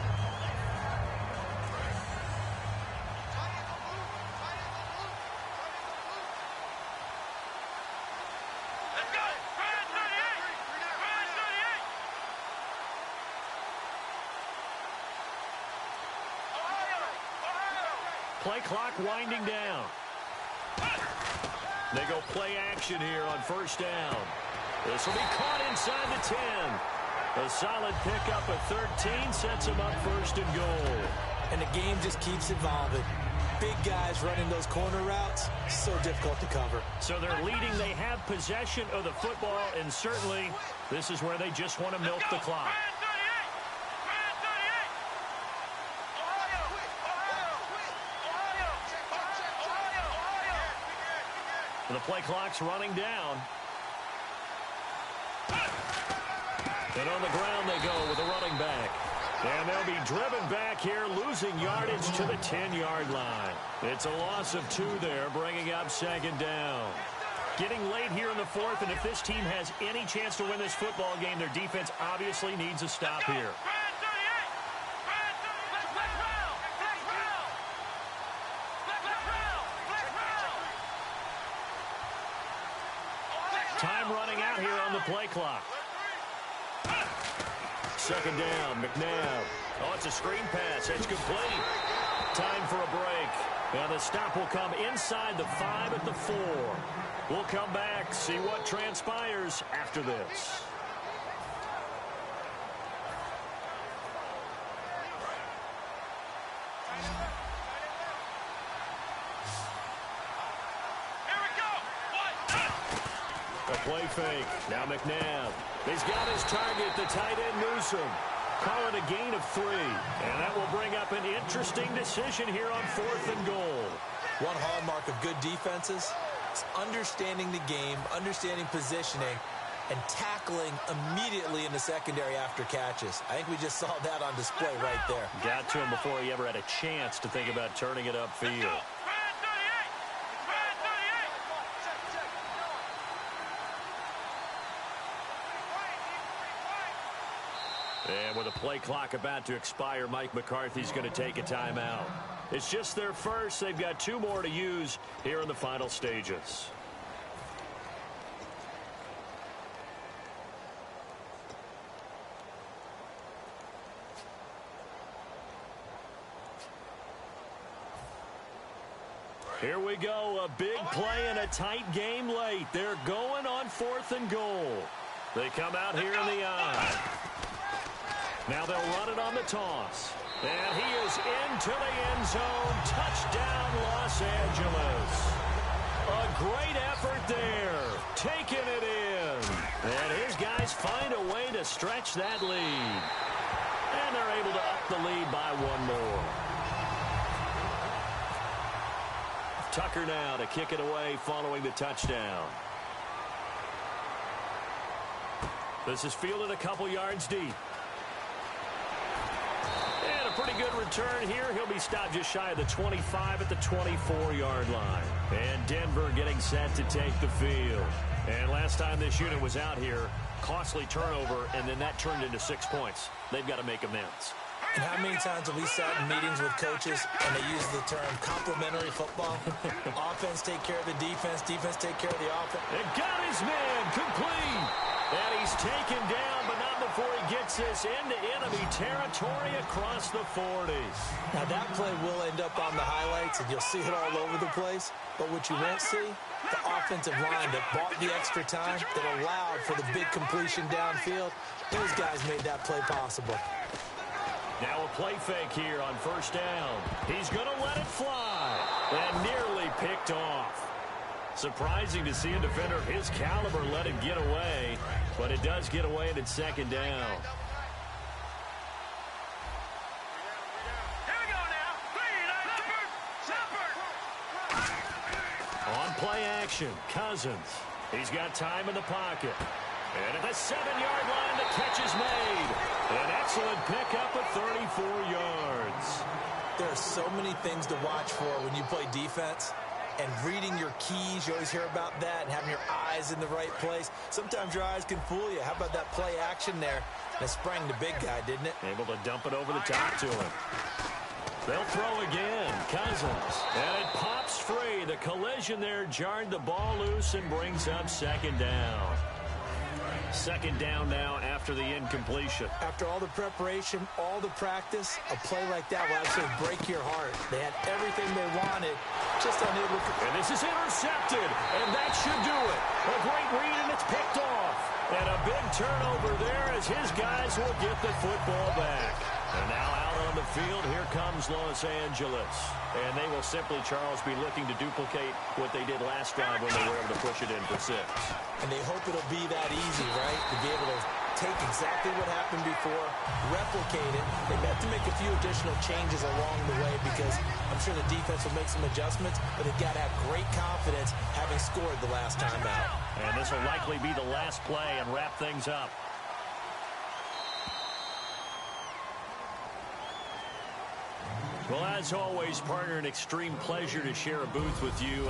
Play clock winding down. They go play action here on first down. This will be caught inside the 10. A solid pickup at 13 sets them up first and goal. And the game just keeps evolving. Big guys running those corner routes, so difficult to cover. So they're leading. They have possession of the football, and certainly this is where they just want to milk the clock. The play clock's running down. And on the ground they go with a running back. And they'll be driven back here, losing yardage to the 10-yard line. It's a loss of 2 there, bringing up second down. Getting late here in the 4th, and if this team has any chance to win this football game, their defense obviously needs a stop here. Time running out here on the play clock. Second down, McNabb. Oh, it's a screen pass. It's complete. Time for a break. Now the stop will come inside the 5 at the 4. We'll come back, see what transpires after this. A play fake. Now McNabb. He's got his target, the tight end Newsome. Call it a gain of 3. And that will bring up an interesting decision here on 4th and goal. One hallmark of good defenses is understanding the game, understanding positioning, and tackling immediately in the secondary after catches. I think we just saw that on display right there. Got to him before he ever had a chance to think about turning it upfield. And with the play clock about to expire, Mike McCarthy's going to take a timeout. It's just their first. They've got 2 more to use here in the final stages. Here we go. A big play and a tight game late. They're going on 4th and goal. They come out here in the eye. Now they'll run it on the toss. And he is into the end zone. Touchdown, Los Angeles. A great effort there. Taking it in. And his guys find a way to stretch that lead. And they're able to up the lead by 1 more. Tucker now to kick it away following the touchdown. This is fielded a couple yards deep. And a pretty good return here. He'll be stopped just shy of the 25 at the 24-yard line. And Denver getting set to take the field. And last time this unit was out here, costly turnover, and then that turned into 6 points. They've got to make amends. And how many times have we sat in meetings with coaches and they use the term complementary football? Offense take care of the defense, defense take care of the offense. And got his man complete. And he's taken down, but not before he gets this into enemy territory across the 40. Now, that play will end up on the highlights, and you'll see it all over the place. But what you won't see, the offensive line that bought the extra time, that allowed for the big completion downfield, those guys made that play possible. Now a play fake here on first down. He's going to let it fly, and nearly picked off. Surprising to see a defender of his caliber let it get away, but it does get away and it's second down. Here we go now. On play action, Cousins. He's got time in the pocket. And at the 7-yard line, the catch is made. An excellent pickup of 34 yards. There are so many things to watch for when you play defense. And reading your keys, you always hear about that, and having your eyes in the right place. Sometimes your eyes can fool you. How about that play action there? That sprang the big guy, didn't it? Able to dump it over the top to him. They'll throw again. Cousins. And it pops free. The collision there jarred the ball loose and brings up second down. Second down now after the incompletion. After all the preparation, all the practice, a play like that will actually break your heart. They had everything they wanted, just unable to... And this is intercepted, and that should do it. A great read, and it's picked off. And a big turnover there as his guys will get the football back. And now out on the field, here comes Los Angeles. And they will simply, Charles, be looking to duplicate what they did last drive when they were able to push it in for 6. And they hope it'll be that easy, right? To be able to take exactly what happened before, replicate it. They have to make a few additional changes along the way because I'm sure the defense will make some adjustments, but they've got to have great confidence having scored the last time out. And this will likely be the last play and wrap things up. Well, as always, partner, an extreme pleasure to share a booth with you.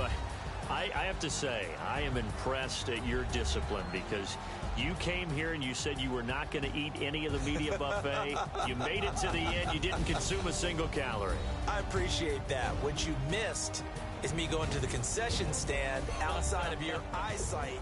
I have to say, I am impressed at your discipline because you came here and you said you were not going to eat any of the media buffet. You made it to the end. You didn't consume a single calorie. I appreciate that. What you missed is me going to the concession stand outside of your eyesight.